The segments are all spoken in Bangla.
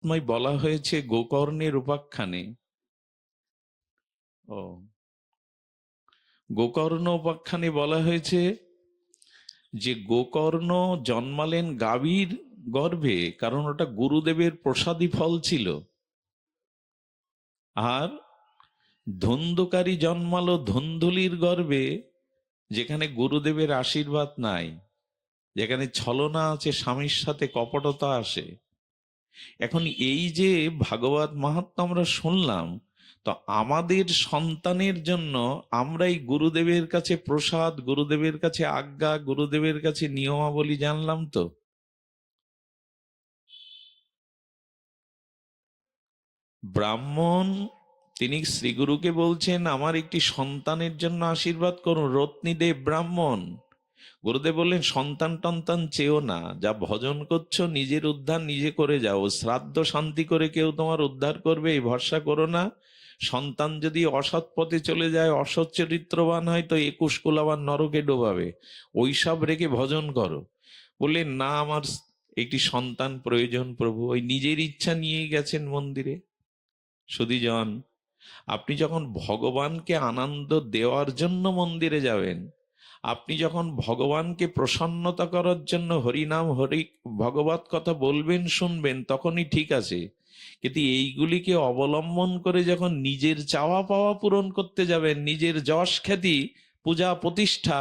মাহাত্ম্যে বলা হয়েছে গোকর্ণের উপাখ্যানে। ও, গোকর্ণ উপাখ্যানে বলা হয়েছে যে গোকর্ণ জন্মালেন গাভীর গর্ভে, কারণ ওটা গুরুদেবের প্রসাদী ফল ছিল। আর ধন্দকারী জন্মালো ধন্ধুলির গর্ভে, যেখানে গুরুদেবের আশীর্বাদ নাই, যেখানে ছলনা আছে, স্বামীর সাথে কপটতা আসে। এখন এই যে ভাগবত মাহাত্ম্য আমরা শুনলাম, তো আমাদের সন্তানের জন্য আমরা এই গুরুদেবের কাছে প্রসাদ, গুরুদেবের কাছে আজ্ঞা, গুরুদেবের কাছে নিয়মাবলী জানলাম। তো ব্রাহ্মণ তিনি শ্রীগুরুকে বলছেন আমার একটি সন্তানের জন্য আশীর্বাদ করুন। রত্নীদেব ব্রাহ্মণ, গুরুদেব বললেন সন্তান টন্তান চেয়েও না, যা ভজন করছো নিজের উদ্ধার নিজে করে যাও। শ্রাদ্ধ শান্তি করে কেউ তোমার উদ্ধার করবে এই ভরসা করো না। সন্তান যদি অসৎ পথে চলে যায়, অসৎ চরিত্রবান হয়, তো 21 কুলাবান নরকে ডোবাবে। ওইসব রেখে ভজন করো। বললেন না, আমার একটি সন্তান প্রয়োজন প্রভু। ওই নিজের ইচ্ছা নিয়েই গেছেন মন্দিরে। সুধীজন, আপনি যখন ভগবানকে আনন্দ দেওয়ার জন্য মন্দিরে যাবেন, আপনি যখন ভগবানকে প্রসন্নতা করার জন্য হরিনাম হরি ভগবত কথা বলবেন, শুনবেন, তখনই ঠিক আছে। কিন্তু এইগুলিকে অবলম্বন করে যখন নিজের চাওয়া পাওয়া পূরণ করতে যাবেন, নিজের যশ খ্যাতি পূজা প্রতিষ্ঠা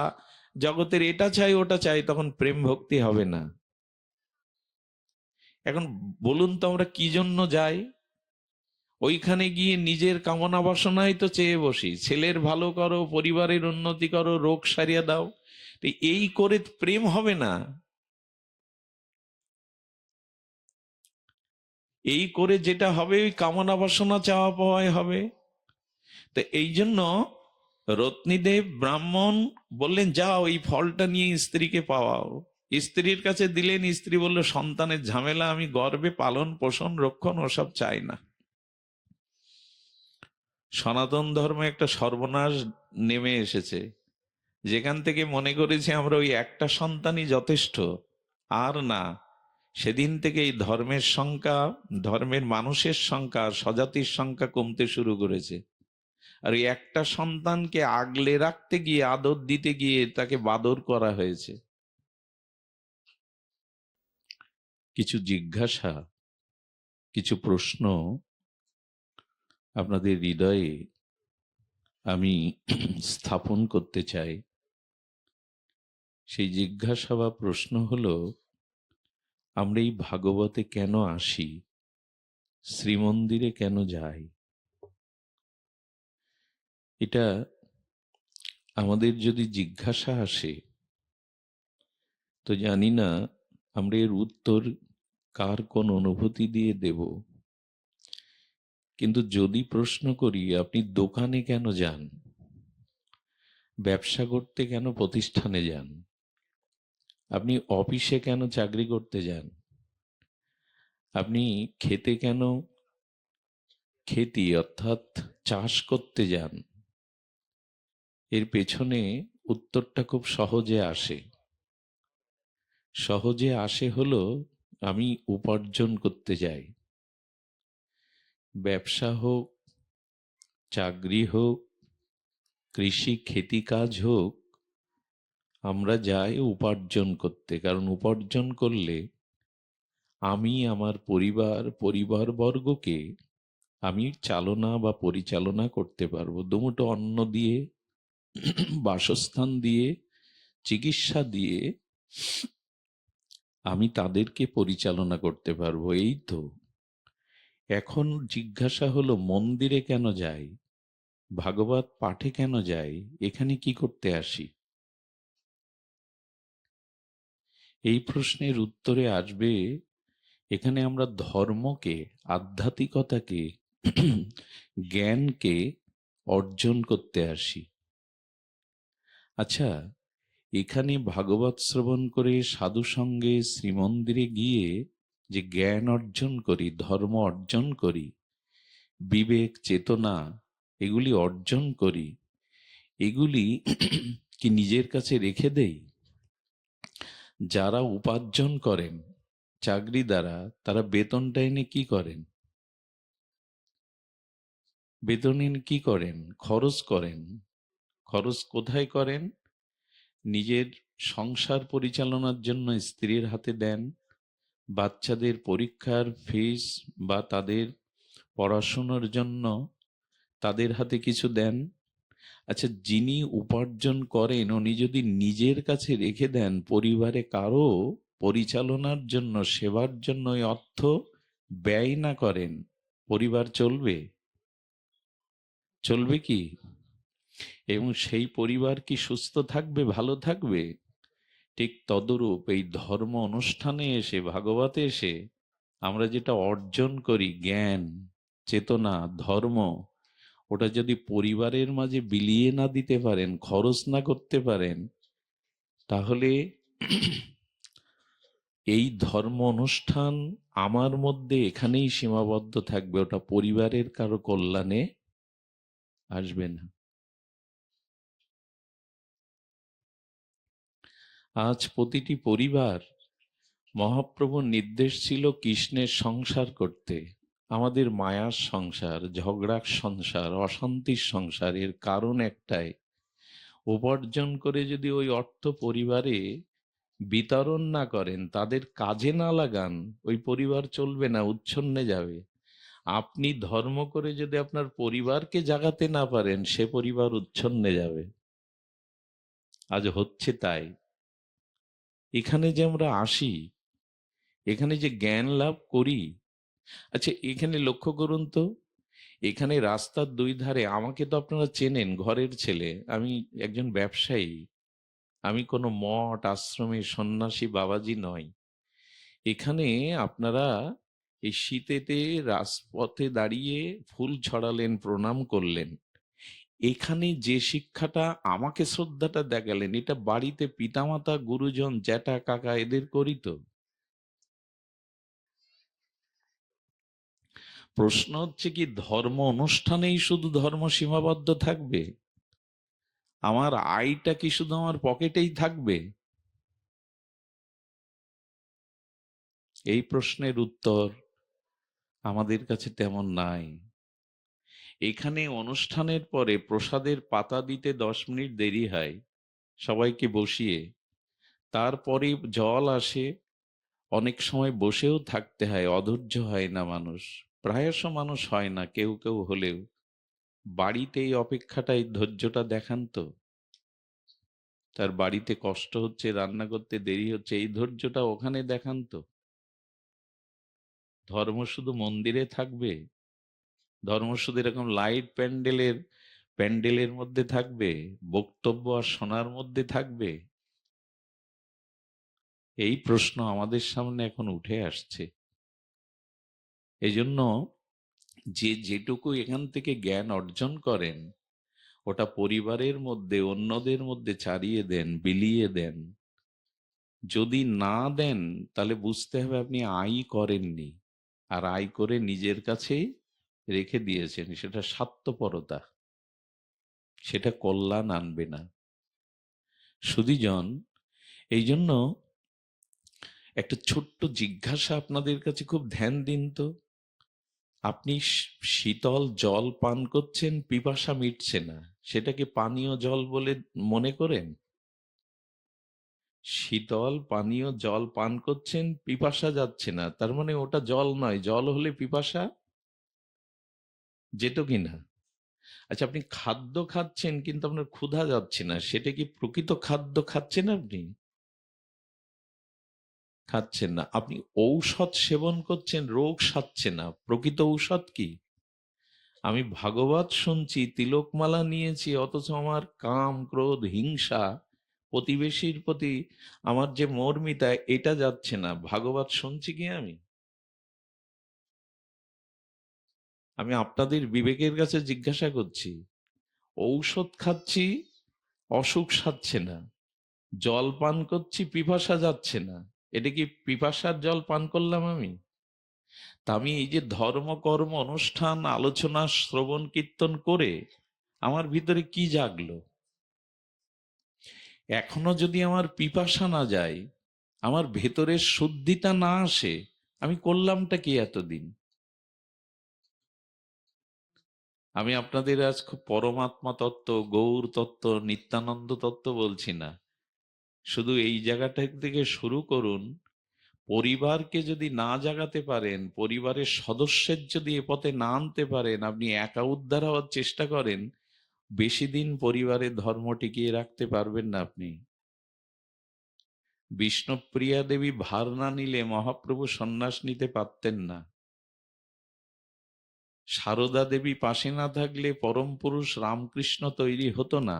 জগতের এটা চাই ওটা চাই, তখন প্রেম ভক্তি হবে না। এখন বলুন তো আমরা কি জন্য যাই? ওইখানে গিয়ে নিজের কামনা বাসনাই তো চেয়ে বসি। ছেলের ভালো করো, পরিবারের উন্নতি করো, রোগ সারিয়ে দাও। এই করে প্রেম হবে না। এই করে যেটা হবে ওই কামনা বাসনা চাওয়া পাওয়াই হবে। তো এই জন্য রত্নীদেব ব্রাহ্মণ বললেন যাও এই ফলটা নিয়ে স্ত্রীকে পাওয়াও। স্ত্রীর কাছে দিলেন, স্ত্রী বলল সন্তানের ঝামেলা, আমি গর্ভে পালন পোষণ রক্ষণ ওসব চাই না। সনাতন ধর্মে একটা সর্বনাশ নেমে এসেছে, যেখান থেকে মনে করেছি আমরা ওই একটা সন্তানই যথেষ্ট। আর না, সেদিন থেকে এই ধর্মের সংখ্যা, ধর্মের মানুষের সংখ্যা, স্বজাতির সংখ্যা কমতে শুরু করেছে। আর এই একটা সন্তানকে আগলে রাখতে গিয়ে, আদর দিতে গিয়ে তাকে বাদর করা হয়েছে। কিছু জিজ্ঞাসা, কিছু প্রশ্ন আপনাদের হৃদয়ে আমি স্থাপন করতে চাই। সেই জিজ্ঞাসা বা প্রশ্ন হলো, আমরা এই ভাগবতে কেন আসি? শ্রীমন্দিরে কেন যাই? এটা আমাদের যদি জিজ্ঞাসা আসে, তো জানি না আমরা এর উত্তর কার কোন অনুভূতি দিয়ে দেব। কিন্তু যদি প্রশ্ন করি আপনি দোকানে কেন যান, ব্যবসা করতে কেন প্রতিষ্ঠানে যান, আপনি অফিসে কেন চাকরি করতে যান, আপনি খেতে কেন খেতি অর্থাৎ চাষ করতে যান, এর পেছনে উত্তরটা খুব সহজে আসে। সহজে আসে হলো, আমি উপার্জন করতে যাই। ব্যবসা হোক, চাকরি হোক, কৃষি খেতি কাজ হোক, আমরা যাই উপার্জন করতে। কারণ উপার্জন করলে আমি আমার পরিবারবর্গকে আমি চালনা বা পরিচালনা করতে পারবো। দুমুঠো অন্ন দিয়ে, বাসস্থান দিয়ে, চিকিৎসা দিয়ে আমি তাদেরকে পরিচালনা করতে পারবো। এই তো। এখন জিজ্ঞাসা হলো, মন্দিরে কেন যাই, ভাগবত পাঠে কেন যাই, এখানে কি করতে আসি? এই প্রশ্নের উত্তরে আসবে, এখানে আমরা ধর্মকে, আধ্যাত্মিকতাকে, জ্ঞানকে অর্জন করতে আসি। আচ্ছা, এখানে ভাগবত শ্রবণ করে সাধু সঙ্গে শ্রীমন্দিরে গিয়ে যে জ্ঞান অর্জন করি, ধর্ম অর্জন করি, বিবেক চেতনা এগুলি অর্জন করি, এগুলি কি নিজের কাছে রেখে দেই? যারা উপার্জন করেন চাকরিদাররা, তারা বেতনটা এনে কি করেন? বেতন এনে কি করেন? খরচ করেন। খরচ কোথায় করেন? নিজের সংসার পরিচালনার জন্য স্ত্রীর হাতে দেন, বাচ্চাদের পরীক্ষার ফিস বা তাদের পড়াশোনার জন্য তাদের হাতে কিছু দেন। আচ্ছা, যিনি উপার্জন করেন উনি যদি নিজের কাছে রেখে দেন, পরিবারে কারো পরিচালনার জন্য, সেবার জন্য ওই অর্থ ব্যয় না করেন, পরিবার চলবে? চলবে কি? এবং সেই পরিবার কি সুস্থ থাকবে, ভালো থাকবে? ঠিক তদরূপ এই ধর্ম অনুষ্ঠানে এসে, ভাগবতে এসে আমরা যেটা অর্জন করি, জ্ঞান, চেতনা, ধর্ম, ওটা যদি পরিবারের মাঝে বিলিয়ে না দিতে পারেন, খরচ না করতে পারেন, তাহলে এই ধর্ম অনুষ্ঠান আমার মধ্যে এখানেই সীমাবদ্ধ থাকবে, ওটা পরিবারের কারো কল্যাণে আসবে না। আজ প্রতিটি পরিবার, মহাপ্রভুর নির্দেশ ছিল কৃষ্ণের সংসার করতে। আমাদের মায়ার সংসার, ঝগড়ার সংসার, অশান্তির সংসার, এর কারণ একটাই, উপার্জন করে যদি ওই অর্থ পরিবারে বিতরণ না করেন, তাদের কাজে না লাগান, ওই পরিবার চলবে না, উচ্ছন্নে যাবে। আপনি ধর্ম করে যদি আপনার পরিবারকে জাগাতে না পারেন, সে পরিবার উচ্ছন্নে যাবে। আজ হচ্ছে তাই। এখানে যে আমরা আসি, এখানে যে জ্ঞান লাভ করি, আচ্ছা এখানে লক্ষ্য করুন তো, এখানে রাস্তার দুই ধারে, আমাকে তো আপনারা চেনেন, ঘরের ছেলে, আমি একজন ব্যবসায়ী, আমি কোনো মঠ আশ্রমে সন্ন্যাসী বাবাজি নয়। এখানে আপনারা এই শীতেতে রাজপথে দাঁড়িয়ে ফুল ছড়ালেন, প্রণাম করলেন, এখানে যে শিক্ষাটা, আমাকে শ্রদ্ধাটা দেখালেন, এটা বাড়িতে পিতামাতা, গুরুজন, জ্যাঠা, কাকা এদের করি তো? প্রশ্ন হচ্ছে কি, ধর্ম অনুষ্ঠানেই শুধু ধর্ম সীমাবদ্ধ থাকবে? আমার আয়টা কি শুধু আমার পকেটেই থাকবে? এই প্রশ্নের উত্তর আমাদের কাছে তেমন নাই। এখানে অনুষ্ঠানের পরে প্রসাদের পাতা দিতে 10 মিনিট দেরি হয়, সবাইকে বসিয়ে, তারপরে জল আসে, অনেক সময় বসেও থাকতে হয়, অধৈর্য হয় না মানুষ, প্রায়শ মানুষ হয় না, কেউ কেউ হলেও। বাড়িতে এই অপেক্ষাটা, এই ধৈর্যটা দেখান তো। তার বাড়িতে কষ্ট হচ্ছে, রান্না করতে দেরি হচ্ছে, এই ধৈর্যটা ওখানে দেখান তো। ধর্ম শুধু মন্দিরে থাকবে? ধর্ম শুধু এরকম লাইট প্যান্ডেলের মধ্যে থাকবে, বক্তব্য আর শোনার মধ্যে থাকবে? এই প্রশ্ন আমাদের সামনে এখন উঠে আসছে। এই জন্য যে যেটুকু এখান থেকে জ্ঞান অর্জন করেন, ওটা পরিবারের মধ্যে, অন্যদের মধ্যে ছাড়িয়ে দেন, বিলিয়ে দেন। যদি না দেন, তাহলে বুঝতে হবে আপনি আয় করেননি, আর আয় করে নিজের কাছেই রেখে দিয়েছেন, সেটা স্বার্থপরতা, সেটা কল্যাণ আনবে না। সুধীজন, এই জন্য একটা ছোট্ট জিজ্ঞাসা আপনাদের কাছে, খুব ধ্যান দিন তো। আপনি শীতল জল পান করছেন, পিপাসা মিটছে না, সেটাকে পানীয় জল বলে মনে করেন? শীতল পানীয় জল পান করছেন, পিপাসা যাচ্ছে না, তার মানে ওটা জল নয়। জল হলে পিপাসা যেত কিনা? আচ্ছা, আপনি খাদ্য খাচ্ছেন কিন্তু আপনার ক্ষুধা যাচ্ছে না, সেটা কি প্রকৃত খাদ্য খাচ্ছেন? আপনি খাচ্ছেন না। আপনি ঔষধ সেবন করছেন, রোগ সারছে না, প্রকৃত ঔষধ কি? আমি ভাগবত শুনছি, তিলকমালা নিয়েছি, অথচ আমার কাম, ক্রোধ, হিংসা, প্রতিবেশীর প্রতি আমার যে মর্মিতা, এটা যাচ্ছে না। ভাগবত শুনছি কি আমি? আমি আপনাদের বিবেকের কাছে জিজ্ঞাসা করছি। ঔষধ খাচ্ছি, অসুখ সারছে না। জল পান করছি, পিপাসা যাচ্ছে না। এটা কি পিপাসার জল পান করলাম আমি? তা আমি এই যে ধর্ম, কর্ম, অনুষ্ঠান, আলোচনা, শ্রবণ, কীর্তন করে আমার ভিতরে কি জাগলো? এখনো যদি আমার পিপাসা না যায়, আমার ভেতরের শুদ্ধিতা না আসে, আমি করলামটা কি এতদিন? আমি আপনাদের আজ খুব পরমাত্মা তত্ত্ব, গৌর তত্ত্ব, নিত্যানন্দ তত্ত্ব বলছি না। শুধু এই জায়গাটা থেকে শুরু করুন। পরিবারকে যদি না জাগাতে পারেন, পরিবারের সদস্যের যদি এ পথে না আনতে পারেন, আপনি একা উদ্ধার হওয়ার চেষ্টা করেন, বেশি দিন পরিবারের ধর্ম টিকিয়ে রাখতে পারবেন না আপনি। বিষ্ণুপ্রিয়া দেবী ভার না নিলে মহাপ্রভু সন্ন্যাস নিতে পারতেন না। সারদা দেবী পাশে না থাকলে পরম পুরুষ রামকৃষ্ণ তৈরি হতো না।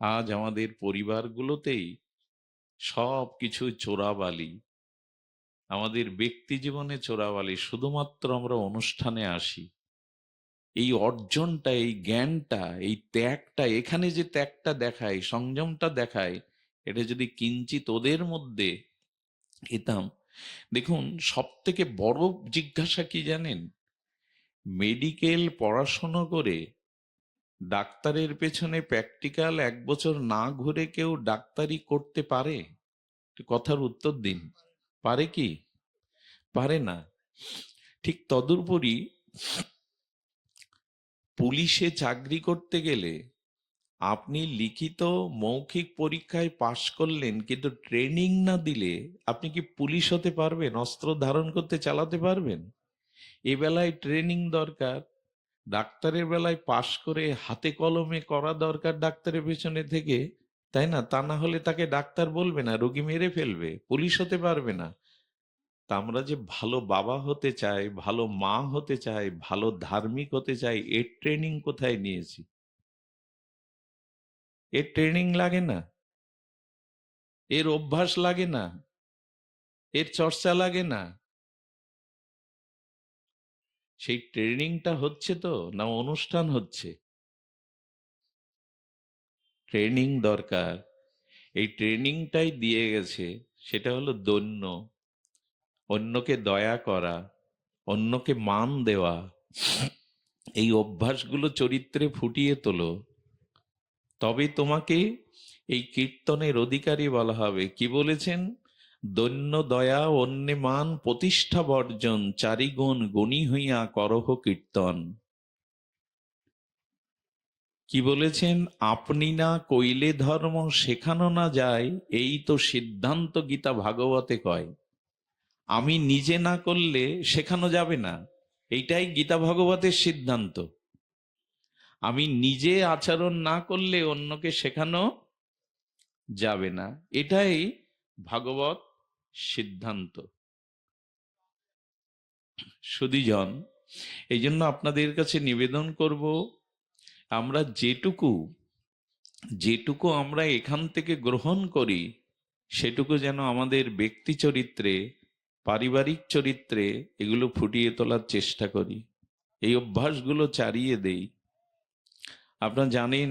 আজ আমাদের পরিবারগুলোতেই সব কিছু চোরাবালি, আমাদের ব্যক্তি জীবনে চোরাবালি। শুধুমাত্র আমরা অনুষ্ঠানে আসি। এই অর্জনটা, এই জ্ঞানটা, এই ত্যাগটা, এখানে যে ত্যাগটা দেখায়, সংযমটা দেখায়, এটা যদি কিঞ্চিত ওদের মধ্যে পেতাম। দেখুন, সব থেকে বড় জিজ্ঞাসা কি জানেন? মেডিকেল পড়াশোনা করে ডাক্তারের পেছনে প্র্যাকটিক্যাল 1 বছর না ঘুরে কেউ ডাক্তারি করতে পারে? একটু কথার উত্তর দিন। পারে কি? পারে না। ঠিক তদুপরি পুলিশে চাকরি করতে গেলে আপনি লিখিত মৌখিক পরীক্ষায় পাশ করলেন, কিন্তু ট্রেনিং না দিলে আপনি কি পুলিশ হতে পারবেন? অস্ত্র ধারণ করতে চালাতে পারবেন? এ বেলায় ট্রেনিং দরকার। ডাক্তারের বেলায় পাশ করে হাতে কলমে করা দরকার ডাক্তারের পেছনে থেকে, তাই না? তা না হলে তাকে ডাক্তার বলবে না, রোগী মেরে ফেলবে, পুলিশ হতে পারবে না। তা আমরা যে ভালো বাবা হতে চাই, ভালো মা হতে চাই, ভালো ধার্মিক হতে চাই, এর ট্রেনিং কোথায় নিয়েছি? এর ট্রেনিং লাগে না, এর অভ্যাস লাগে না, এর চর্চা লাগে না। সেই ট্রেনিংটা হচ্ছে তো, না অনুষ্ঠান হচ্ছে? ট্রেনিং দরকার। এই ট্রেনিংটাই দিয়ে গেছে, সেটা হলো দৈন্য, অন্যকে দয়া করা, অন্যকে মান দেওয়া। এই অভ্যাসগুলো চরিত্রে ফুটিয়ে তোলো, তবে তোমাকে এই কীর্তনের অধিকারী বলা হবে। কি বলেছেন? দৈন্য দয়া অন্যে মান প্রতিষ্ঠা বর্জন, চারিগুণ গুণী হইয়া করহ কীর্তন। কি বলেছেন? আপনি না কইলে ধর্ম শেখানো না যায়, এই তো সিদ্ধান্ত গীতা ভাগবতে কয়। আমি নিজে না করলে শেখানো যাবে না, এইটাই গীতা ভাগবতের সিদ্ধান্ত। আমি নিজে আচরণ না করলে অন্যকে শেখানো যাবে না, এটাই ভাগবত সিদ্ধান্ত। সুধীজন, এই জন্য আপনাদের কাছে নিবেদন করব, আমরা যেটুকু যেটুকু আমরা এখান থেকে গ্রহণ করি, সেটুকু যেন আমাদের ব্যক্তি চরিত্রে, পারিবারিক চরিত্রে এগুলো ফুটিয়ে তোলার চেষ্টা করি, এই অভ্যাসগুলো চালিয়ে দেই। আপনারা জানেন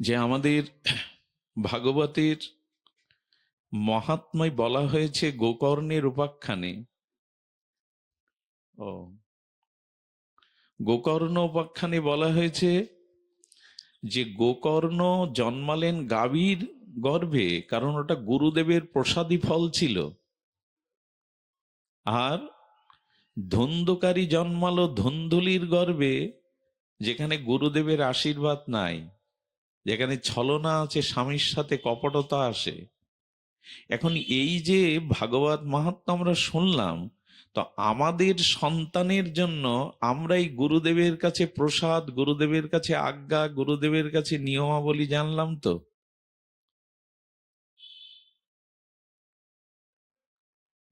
যে আমাদের ভাগবতের মহাত্মায় বলা হয়েছে গোকর্ণের উপাখ্যানে। ও, গোকর্ণ উপাখ্যানে বলা হয়েছে যে গোকর্ণ জন্মালেন গাভীর গর্ভে, কারণ ওটা গুরুদেবের প্রসাদী ফল ছিল। আর ধুন্ধুকারী জন্মালো ধুন্ধুলির গর্ভে, যেখানে গুরুদেবের আশীর্বাদ নাই, যেখানে ছলনা আছে, স্বামীর সাথে কপটতা আসে। এখন এই যে ভাগবত মাহাত্ম্য আমরা শুনলাম, তো আমাদের সন্তানের জন্য আমরাই গুরুদেবের কাছে প্রসাদ, গুরুদেবের কাছে আজ্ঞা, গুরুদেবের কাছে নিয়মাবলী জানলাম। তো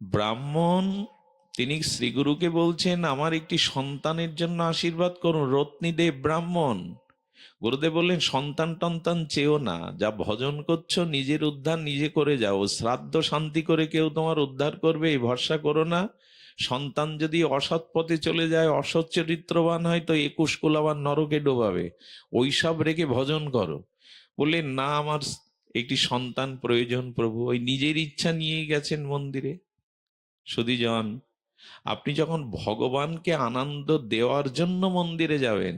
ব্রাহ্মণ তিনি শ্রীগুরুকে বলছেন, আমার একটি সন্তানের জন্য আশীর্বাদ করুন। রত্নীদেব ব্রাহ্মণ। গুরুদেব বললেন, সন্তান টন্তান চেয়েও না, যা ভজন করছো নিজের উদ্ধার নিজে করে যাও। শ্রাদ্ধ শান্তি করে কেউ তোমার উদ্ধার করবে এই ভরসা করো না। সন্তান যদি অসৎ পথে চলে যায়, অসৎ চরিত্রবান হয়, তো 21 কুল আবার নরকে ডোবাবে। ওইসব রেখে ভজন করো। বললেন, না, আমার একটি সন্তান প্রয়োজন প্রভু। ওই নিজের ইচ্ছা নিয়েই গেছেন মন্দিরে। সুধীজন, আপনি যখন ভগবানকে আনন্দ দেওয়ার জন্য মন্দিরে যাবেন,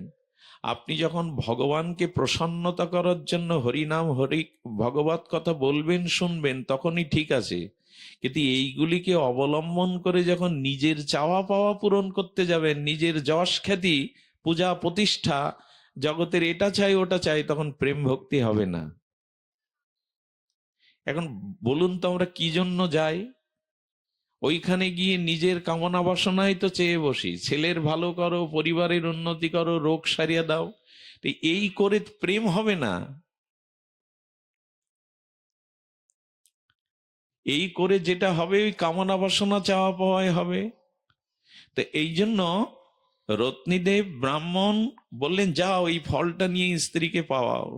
আপনি যখন ভগবানকে প্রসন্নতা করার জন্য হরিনাম হরি ভগবত কথা বলবেন শুনবেন তখনই ঠিক আছে, কিন্তু এইগুলিকে অবলম্বন করে যখন নিজের চাওয়া পাওয়া পূরণ করতে যাবেন, নিজের যশ খ্যাতি পূজা প্রতিষ্ঠা জগতের এটা চাই ওটা চাই, তখন প্রেম ভক্তি হবে না। এখন বলুন তো আমরা কি জন্য যাই? ওইখানে গিয়ে নিজের কামনা বাসনাই তো চেয়ে বসি, ছেলের ভালো করো, পরিবারের উন্নতি করো, রোগ সারিয়ে দাও। তো এই করে প্রেম হবে না, এই করে যেটা হবে ওই কামনা বাসনা চাওয়া পাওয়াই হবে। তো এই জন্য রত্নীদেব ব্রাহ্মণ বললেন যাও এই ফলটা নিয়ে স্ত্রীকে পাওয়াও।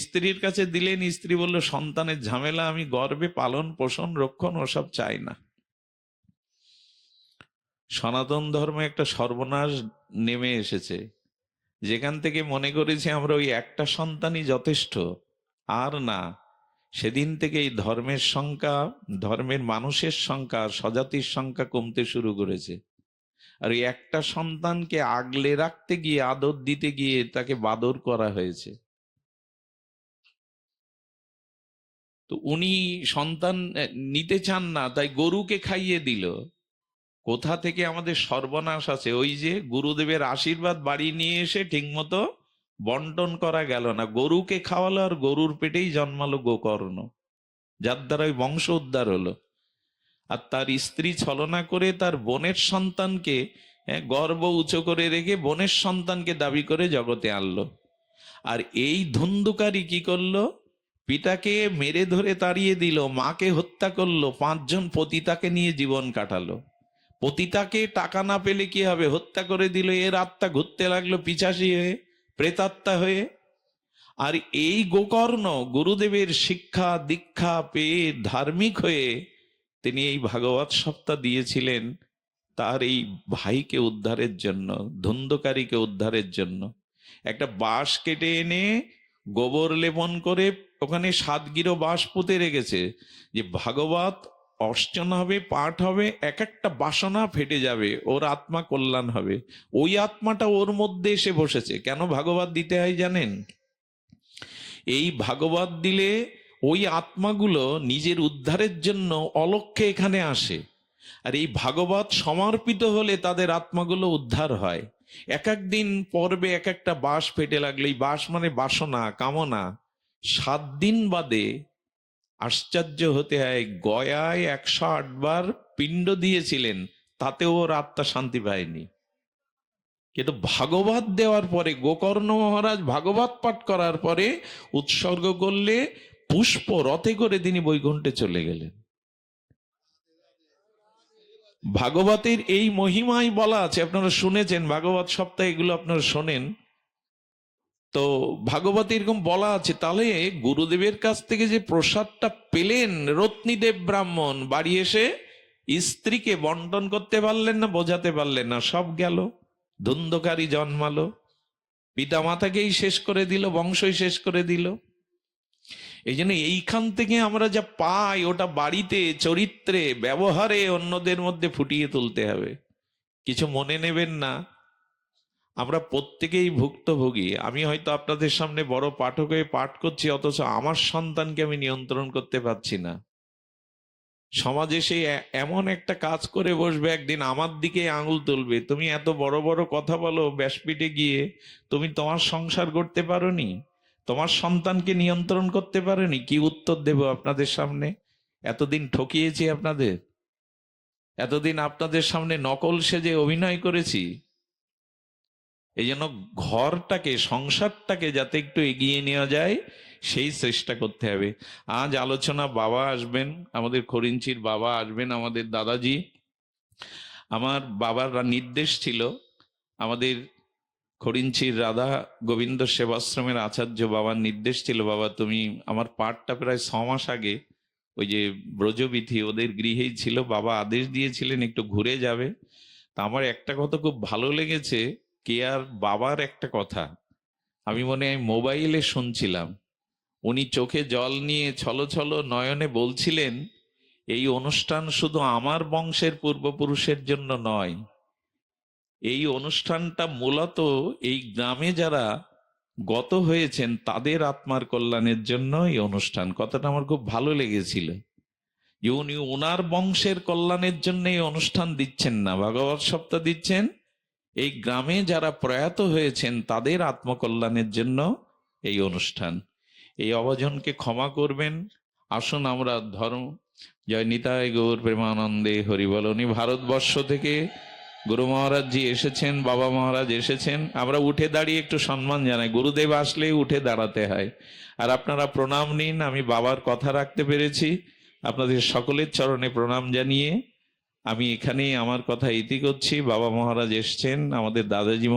স্ত্রীর কাছে দিলেন, স্ত্রী বলল সন্তানের ঝামেলা, আমি গর্ভে পালন পোষণ রক্ষণ ওসব চাই না। সনাতন ধর্মে একটা সর্বনাশ নেমে এসেছে, যেখান থেকে মনে করেছি আমরা ওই একটা সন্তানই যথেষ্ট, আর না, সেদিন থেকে এই ধর্মের সংখ্যা, ধর্মের মানুষের সংখ্যা, স্বজাতির সংখ্যা কমতে শুরু করেছে। আর ওই একটা সন্তানকে আগলে রাখতে গিয়ে, আদর দিতে গিয়ে তাকে বাদর করা হয়েছে। তো উনি সন্তান নিতে চান না, তাই গরুকে খাইয়ে দিল। কোথা থেকে আমাদের সর্বনাশ আছে! ওই যে গুরুদেবের আশীর্বাদ বাড়ি নিয়ে এসে ঠিকমতো বন্টন করা গেল না, গরুকে খাওয়ালো, আর গরুর পেটেই জন্মালো গোকর্ণ, যার দ্বারা ওই বংশ উদ্ধার হলো। আর তার স্ত্রী ছলনা করে তার বোনের সন্তানকে, গর্ভ উঁচু করে রেখে বোনের সন্তানকে দাবি করে জগতে আনলো। আর এই ধুন্ধুকারী কি করলো? পিতাকে মেরে ধরে তাড়িয়ে দিল, মাকে হত্যা করলো, 5 জন পতিতাকে নিয়ে জীবন কাটালো। পতিতাকে টাকা না পেলে কি হবে, হত্যা করে দিল, এর আত্মা ঘুরতে লাগলো পিশাচী হয়ে, প্রেতাত্মা হয়ে। আর এই গোকর্ণ গুরুদেবের শিক্ষা দীক্ষা পেয়ে ধার্মিক হয়ে তিনি এই ভাগবত সপ্তাহ দিয়েছিলেন তার এই ভাইকে উদ্ধারের জন্য, ধুন্ধকারীকে উদ্ধারের জন্য। একটা বাঁশ কেটে এনে গোবর লেপন করে ওখানে 7 গিরো বাঁশ পুঁতে রেখেছে, যে ভাগবত অর্চনা হবে, পাঠ হবে, এক একটা বাসনা ফেটে যাবে, ওর আত্মা কল্যাণ হবে। ওই আত্মাটা ওর মধ্যে এসে বসেছে। কেন ভাগবত দিতে হয় জানেন? এই ভাগবত দিলে ওই আত্মাগুলো নিজের উদ্ধারের জন্য অলক্ষ্যে এখানে আসে, আর এই ভাগবত সমর্পিত হলে তাদের আত্মাগুলো উদ্ধার হয়। এক এক দিন পর্বে এক একটা বাঁশ ফেটে লাগলে, এই বাঁশ মানে বাসনা কামনা, 7 দিন বাদে আশ্চর্য হতে হয়, গয়ায় 108 বার পিণ্ড দিয়েছিলেন, তাতেও ওর আত্মা শান্তি পায়নি। কিন্তু ভাগবত দেওয়ার পরে, গোকর্ণ মহারাজ ভাগবত পাঠ করার পরে উৎসর্গ করলে পুষ্প রথে করে তিনি বৈকুণ্ঠে চলে গেলেন। ভাগবতের এই মহিমাই বলা আছে, আপনারা শুনেছেন, ভাগবত সপ্তাহে এগুলো আপনারা শোনেন তো। ভাগবতে এরকম বলা আছে। তাহলে গুরুদেবের কাছ থেকে যে প্রসাদটা পেলেন রত্নীদেব ব্রাহ্মণ, বাড়ি এসে স্ত্রীকে বন্টন করতে পারলেন না, বোঝাতে পারলেন না, সব গেল। ধুন্ধকারী জন্মালো, পিতা মাতাকেই শেষ করে দিল, বংশই শেষ করে দিল। এই জন্য এইখান থেকে আমরা যা পাই ওটা বাড়িতে, চরিত্রে, ব্যবহারে অন্যদের মধ্যে ফুটিয়ে তুলতে হবে। কিছু মনে নেবেন না, আমরা প্রত্যেকেই ভুক্তভোগী। আমি হয়তো আপনাদের সামনে বড় পাঠক হয়ে পাঠ করছি, অথচ আমার সন্তানকে আমি নিয়ন্ত্রণ করতে পারছি না। সমাজে সে এমন একটা কাজ করে বসবে, একদিন আমার দিকে আঙুল তুলবে, তুমি এত বড় বড় কথা বলো ব্যাসপীঠে গিয়ে, তুমি তোমার সংসার করতে পারোনি, তোমার সন্তানকে নিয়ন্ত্রণ করতে পারোনি। কি উত্তর দেব আপনাদের সামনে? এতদিন ঠকিয়েছি আপনাদের, এতদিন আপনাদের সামনে নকল সেজে অভিনয় করেছি। এই জন্য ঘরটাকে, সংসারটাকে যাতে একটু এগিয়ে নেওয়া যায় সেই চেষ্টা করতে হবে। আজ আলোচনা বাবা আসবেন, আমাদের খরিঞ্চির বাবা আসবেন, আমাদের দাদাজি। আমার বাবার নির্দেশ ছিল, আমাদের খরিঞ্চির রাধা গোবিন্দ সেবাশ্রমের আচার্য বাবার নির্দেশ ছিল, বাবা তুমি, আমার পাঠটা প্রায় 6 মাস আগে ওই যে ব্রজবিধি ওদের গৃহেই ছিল, বাবা আদেশ দিয়েছিলেন একটু ঘুরে যাবে। তা আমার একটা কথা খুব ভালো লেগেছে, কে আর বাবার একটা কথা আমি মনে হয় মোবাইলে শুনছিলাম। উনি চোখে জল নিয়ে ছলো ছলো নয়নে বলছিলেন, এই অনুষ্ঠান শুধু আমার বংশের পূর্বপুরুষের জন্য নয়, এই অনুষ্ঠানটা মূলত এই গ্রামে যারা গত হয়েছেন তাদের আত্মার কল্যাণের জন্য এই অনুষ্ঠান। কথাটা আমার খুব ভালো লেগেছিল যে উনি ওনার বংশের কল্যাণের জন্য এই অনুষ্ঠান দিচ্ছেন না, ভাগবত সপ্তাহ দিচ্ছেন এই গ্রামে যারা প্রয়াত হয়েছেন তাদের আত্মকল্যাণের জন্য এই অনুষ্ঠান। এই অবজনকে ক্ষমা করবেন। আসুন আমরা ধর্ম, জয় নিতাই গৌর প্রেমানন্দে হরিবল। উনি ভারতবর্ষ থেকে গুরু মহারাজ জি এসেছেন, বাবা মহারাজ এসেছেন, আমরা উঠে দাঁড়িয়ে একটু সম্মান জানাই। গুরুদেব আসলে উঠে দাঁড়াতে হয়। আর আপনারা প্রণাম নিন। আমি বাবার কথা রাখতে পেরেছি। আপনাদের সকলের চরণে প্রণাম জানিয়ে আমি এখানেই আমার কথা ইতি করছি। বাবা মহারাজ এসছেন, আমাদের দাদাজি